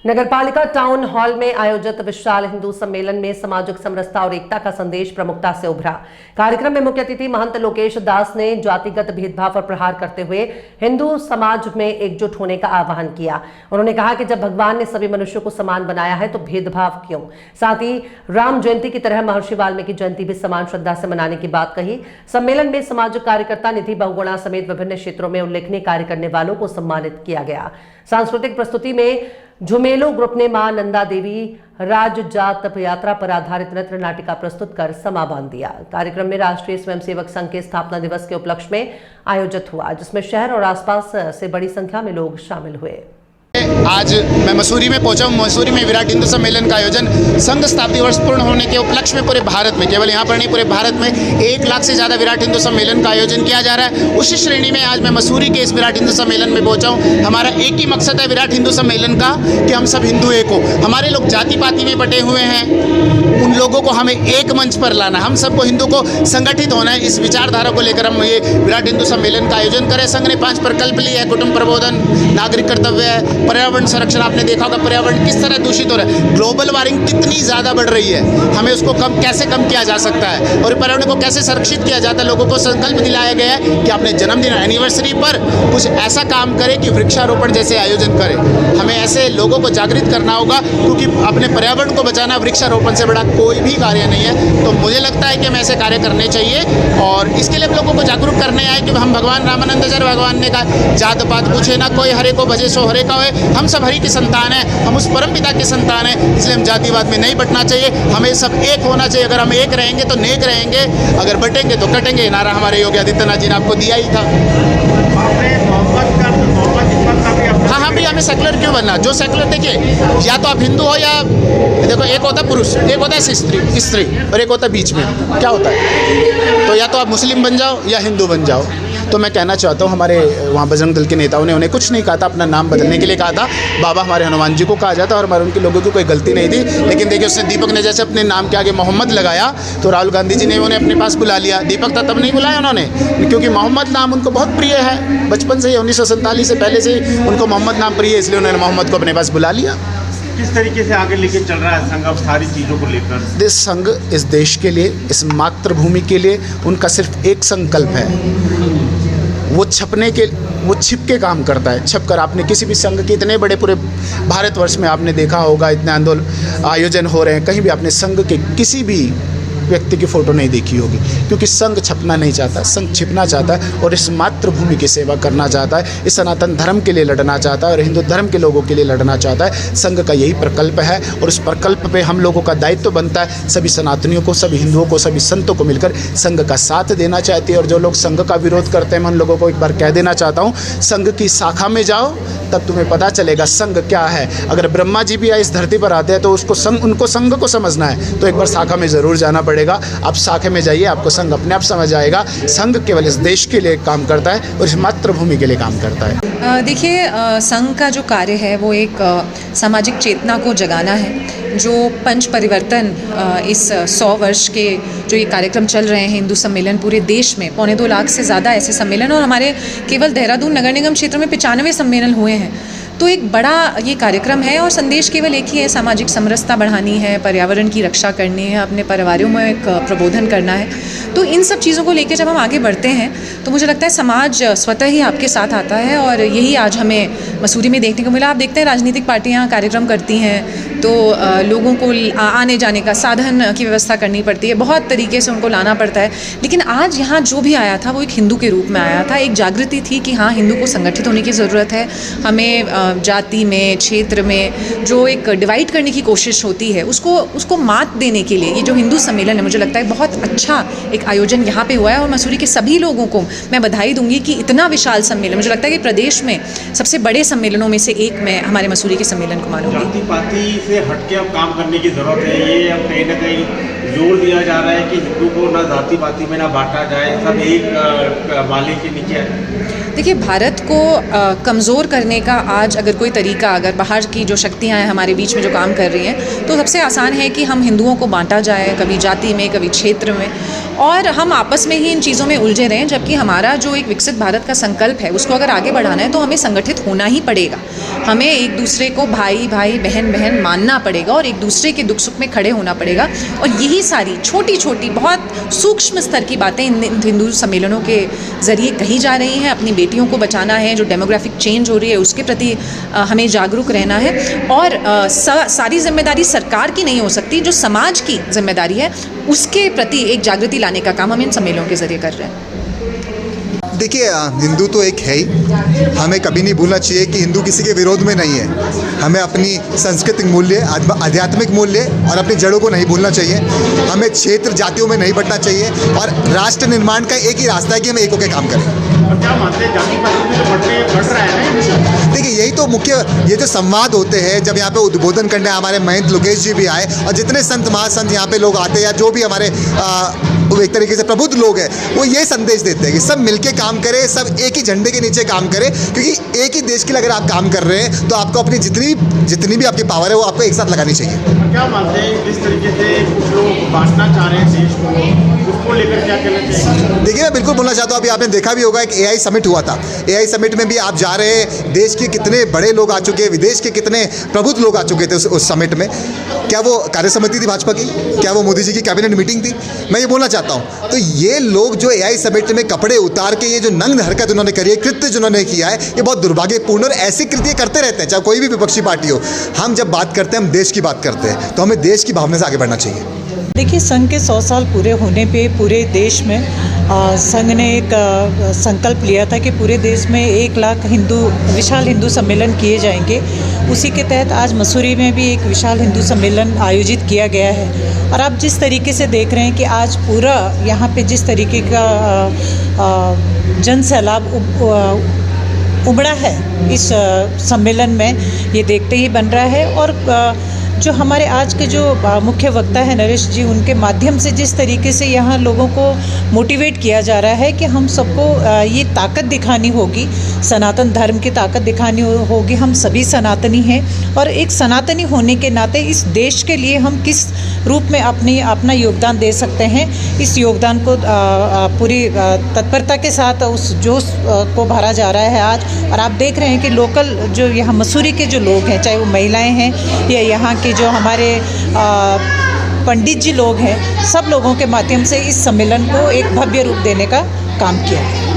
नगरपालिका town hall में आयोजित विशाल हिंदू सम्मेलन में सामाजिक समरसता और एकता का संदेश प्रमुखता से उभरा। कार्यक्रम में मुख्य अतिथि महंत लोकेश दास ने जातिगत भेदभाव पर प्रहार करते हुए हिंदू समाज में एकजुट होने का आह्वान किया। उन्होंने कहा कि जब भगवान ने सभी मनुष्यों को समान बनाया है तो भेदभाव क्यों। साथ ही राम जयंती की तरह महर्षि वाल्मीकि जयंती भी समान श्रद्धा से मनाने की बात कही। सम्मेलन में सामाजिक कार्यकर्ता निधि बहुगुणा समेत विभिन्न क्षेत्रों में उल्लेखनीय कार्य करने वालों को सम्मानित किया गया। सांस्कृतिक प्रस्तुति में झुमेलो ग्रुप ने मां नंदा देवी राज जात यात्रा पर आधारित नृत्य नाटिका प्रस्तुत कर समा बांध दिया। कार्यक्रम में राष्ट्रीय स्वयंसेवक संघ के स्थापना दिवस के उपलक्ष्य में आयोजित हुआ, जिसमें शहर और आसपास से बड़ी संख्या में लोग शामिल हुए। आज मैं मसूरी में पहुंचा हूं। मसूरी में विराट हिंदू सम्मेलन का आयोजन संघ स्थापना वर्ष पूर्ण होने के उपलक्ष्य में पूरे भारत में, केवल यहां पर नहीं पूरे भारत में 1 लाख से ज़्यादा विराट हिंदू सम्मेलन का आयोजन किया जा रहा है। उसी श्रेणी में आज मैं मसूरी के इस विराट हिंदू सम्मेलन में पहुंचा हूं। हमारा एक ही मकसद है विराट हिंदू सम्मेलन का कि हम सब हिंदू एक हो। हमारे लोग जाति पाति में बटे हुए हैं, उन लोगों को हमें एक मंच पर लाना, हम सबको हिंदू को संगठित होना है। इस विचारधारा को लेकर हम ये विराट हिंदू सम्मेलन का आयोजन करें। संघ ने 5 प्रकल्प लिए है: कुटुंब प्रबोधन, नागरिक कर्तव्य, पर्यावरण संरक्षण। आपने देखा होगा पर्यावरण किस तरह दूषित हो रहा है, ग्लोबल वार्मिंग कितनी ज़्यादा बढ़ रही है, हमें उसको कैसे कम किया जा सकता है और पर्यावरण को कैसे संरक्षित किया जाता है। लोगों को संकल्प दिलाया गया है कि अपने जन्मदिन एनिवर्सरी पर कुछ ऐसा काम करें कि वृक्षारोपण जैसे आयोजन करें। हमें ऐसे लोगों को जागृत करना होगा, क्योंकि अपने पर्यावरण को बचाना वृक्षारोपण से बड़ा कोई भी कार्य नहीं है। तो मुझे लगता है कि हमें ऐसे कार्य करने चाहिए और इसके लिए लोगों को जागरूक करने आए कि हम भगवान रामानंदाचार्य भगवान ने कहा, जात पात पूछे ना कोई, हरे को भजे सो हरे का होए। हम सब हरि की संतान है, हम उस परम पिता की संतान है, इसलिए हम जातिवाद में नहीं बटना चाहिए। हमें सब एक होना चाहिए। अगर हम एक रहेंगे तो नेक रहेंगे, अगर बटेंगे तो कटेंगे। नारा हमारे योगी आदित्यनाथ जी ने आपको दिया ही था। हाँ भी हमें सेकुलर क्यों बनना? जो सेकुलर, देखिए, या तो आप हिंदू हो या देखो, एक होता है पुरुष, एक होता है स्त्री और एक होता है बीच में क्या होता है। तो या तो आप मुस्लिम बन जाओ या हिंदू बन जाओ। तो मैं कहना चाहता हूँ, हमारे वहाँ बजरंग दल के नेताओं ने उन्हें कुछ नहीं कहा था, अपना नाम बदलने के लिए कहा था। बाबा हमारे हनुमान जी को कहा जाता और हमारे उनके लोगों की कोई गलती नहीं थी। लेकिन देखिए, उसने दीपक ने जैसे अपने नाम के आगे मोहम्मद लगाया तो राहुल गांधी जी ने उन्हें अपने पास बुला लिया। दीपक था तब नहीं बुलाया उन्होंने, क्योंकि मोहम्मद नाम उनको बहुत प्रिय है। बचपन से ही 1947 से पहले से ही उनको मोहम्मद नाम प्रिय है, इसलिए उन्होंने मोहम्मद को अपने पास बुला लिया। किस तरीके से आगे लेके चल रहा है संघ अब सारी चीज़ों को लेकर? इस संघ इस देश के लिए, इस मातृभूमि के लिए उनका सिर्फ एक संकल्प है, वो छिप के काम करता है। छप कर आपने किसी भी संघ के इतने बड़े पूरे भारतवर्ष में आपने देखा होगा, इतने आंदोलन आयोजन हो रहे हैं, कहीं भी आपने संघ के किसी भी व्यक्ति की फ़ोटो नहीं देखी होगी, क्योंकि संघ छपना नहीं चाहता, संघ छिपना चाहता है और इस मातृभूमि की सेवा करना चाहता है, इस सनातन धर्म के लिए लड़ना चाहता है और हिंदू धर्म के लोगों के लिए लड़ना चाहता है। संघ का यही प्रकल्प है और उस प्रकल्प पे हम लोगों का दायित्व बनता है सभी सनातनियों को, सभी हिंदुओं को, सभी संतों को मिलकर संघ का साथ देना चाहती है। और जो लोग संघ का विरोध करते हैं, मैं उन लोगों को एक बार कह देना चाहता हूँ, संघ की शाखा में जाओ, तब तुम्हें पता चलेगा संघ क्या है। अगर ब्रह्मा जी भी इस धरती पर आते हैं तो उनको संघ को समझना है तो एक बार शाखा में ज़रूर जाना पड़ेगा। आप शाखा में जाइए, आपको संघ अपने आप समझ आएगा। संघ केवल इस देश के लिए काम करता है और इस मातृभूमि के लिए काम करता है। देखिए, संघ का जो कार्य है वो एक सामाजिक चेतना को जगाना है। जो पंच परिवर्तन इस 100 वर्ष के जो ये कार्यक्रम चल रहे हैं हिंदू सम्मेलन, पूरे देश में 2.25 लाख से ज़्यादा ऐसे सम्मेलन और हमारे केवल देहरादून नगर निगम क्षेत्र में 95 सम्मेलन हुए हैं। तो एक बड़ा ये कार्यक्रम है और संदेश केवल एक ही है, सामाजिक समरसता बढ़ानी है, पर्यावरण की रक्षा करनी है, अपने परिवारों में एक प्रबोधन करना है। तो इन सब चीज़ों को लेकर जब हम आगे बढ़ते हैं तो मुझे लगता है समाज स्वतः ही आपके साथ आता है और यही आज हमें मसूरी में देखने को मिला। आप देखते हैं राजनीतिक पार्टियां कार्यक्रम करती हैं तो लोगों को आने जाने का साधन की व्यवस्था करनी पड़ती है, बहुत तरीके से उनको लाना पड़ता है। लेकिन आज यहाँ जो भी आया था वो एक हिंदू के रूप में आया था। एक जागृति थी कि हाँ, हिंदू को संगठित होने की ज़रूरत है। हमें जाति में, क्षेत्र में जो एक डिवाइड करने की कोशिश होती है उसको मात देने के लिए ये जो हिंदू सम्मेलन है, मुझे लगता है बहुत अच्छा एक आयोजन यहाँ पे हुआ है। और मसूरी के सभी लोगों को मैं बधाई दूंगी कि इतना विशाल सम्मेलन, मुझे लगता है कि प्रदेश में सबसे बड़े सम्मेलनों में से एक मैं हमारे मसूरी के सम्मेलन को मानूंगी। जाति पाति से हटके अब काम करने की जरूरत है। ये अब कहीं ना कहीं जोर दिया जा रहा है कि हिंदू को ना जाति पाति में ना बांटा जाए, सब एक माले के नीचे है। देखिए, भारत को कमज़ोर करने का आज अगर कोई तरीका, अगर बाहर की जो शक्तियाँ हैं हमारे बीच में जो काम कर रही हैं, तो सबसे आसान है कि हम हिंदुओं को बांटा जाए, कभी जाति में, कभी क्षेत्र में, और हम आपस में ही इन चीज़ों में उलझे रहें। जबकि हमारा जो एक विकसित भारत का संकल्प है, उसको अगर आगे बढ़ाना है तो हमें संगठित होना ही पड़ेगा। हमें एक दूसरे को भाई भाई, बहन बहन मानना पड़ेगा और एक दूसरे के दुख सुख में खड़े होना पड़ेगा। और यही सारी छोटी छोटी बहुत सूक्ष्म स्तर की बातें इन हिंदू सम्मेलनों के ज़रिए कही जा रही हैं। अपनी बेटियों को बचाना है, जो डेमोग्राफिक चेंज हो रही है उसके प्रति हमें जागरूक रहना है। और सारी जिम्मेदारी सरकार की नहीं हो सकती, जो समाज की जिम्मेदारी है उसके प्रति एक जागृति लाने का काम हम इन सम्मेलनों के ज़रिए कर रहे हैं। देखिए, हिंदू तो एक है ही, हमें कभी नहीं भूलना चाहिए कि हिंदू किसी के विरोध में नहीं है। हमें अपनी सांस्कृतिक मूल्य, आध्यात्मिक मूल्य और अपनी जड़ों को नहीं भूलना चाहिए। हमें क्षेत्र जातियों में नहीं बंटना चाहिए और राष्ट्र निर्माण का एक ही रास्ता है कि हम एक होकर काम करें। और क्या मानते हैं, जाति पाति तो बढ़ रहा है ना? देखिए, यही तो मुख्य, ये जो संवाद होते हैं, जब यहाँ पे उद्बोधन करने हमारे महंत लोकेश जी भी आए और जितने संत महासंत यहाँ पे लोग आते हैं या जो भी हमारे एक तरीके से प्रबुद्ध लोग हैं, वो ये संदेश देते हैं कि सब मिलके काम करें, सब एक ही झंडे के नीचे काम करें, क्योंकि एक ही देश के लिए अगर आप काम कर रहे हैं तो आपको अपनी जितनी भी आपकी पावर है वो आपको एक साथ लगानी चाहिए। क्या मानते हैं, जिस तरीके से कुछ लोग बांटना चाह रहे हैं देश को, उसको लेकर क्या कहना चाहिए? देखिए, मैं बिल्कुल बोलना चाहता हूँ, अभी आपने देखा भी होगा एक AI समिट हुआ था। AI समिट में भी आप जा रहे हैं, देश के कितने बड़े लोग आ चुके हैं, विदेश के कितने प्रबुद्ध लोग आ चुके थे उस समिट में। क्या वो कार्य समिति थी भाजपा की? क्या वो मोदी जी की कैबिनेट मीटिंग थी? मैं ये बोलना चाहता हूँ, तो ये लोग जो AI समिट में कपड़े उतार के ये जो नग्न हरकत उन्होंने करी है, कृत्य जिन्होंने किया है, ये बहुत दुर्भाग्यपूर्ण और ऐसी कृत्य करते रहते हैं, चाहे कोई भी विपक्षी पार्टी हो। हम जब बात करते हैं, हम देश की बात करते हैं, तो हमें देश की भावना से आगे बढ़ना चाहिए। देखिए, संघ के 100 साल पूरे होने पे पूरे देश में संघ ने एक संकल्प लिया था कि पूरे देश में 1 लाख विशाल हिंदू सम्मेलन किए जाएंगे। उसी के तहत आज मसूरी में भी एक विशाल हिंदू सम्मेलन आयोजित किया गया है। और आप जिस तरीके से देख रहे हैं कि आज पूरा यहाँ पे जिस तरीके का जन सैलाब उमड़ा है इस सम्मेलन में, ये देखते ही बन रहा है। और जो हमारे आज के जो मुख्य वक्ता है नरेश जी, उनके माध्यम से जिस तरीके से यहाँ लोगों को मोटिवेट किया जा रहा है कि हम सबको ये ताकत दिखानी होगी, सनातन धर्म की ताकत दिखानी होगी। हम सभी सनातनी हैं और एक सनातनी होने के नाते इस देश के लिए हम किस रूप में अपना योगदान दे सकते हैं, इस योगदान को पूरी तत्परता के साथ उस जोश को भरा जा रहा है आज। और आप देख रहे हैं कि लोकल जो यहाँ मसूरी के जो लोग हैं, चाहे वो महिलाएं हैं या यहाँ के जो हमारे पंडित जी लोग हैं, सब लोगों के माध्यम से इस सम्मेलन को एक भव्य रूप देने का काम किया है।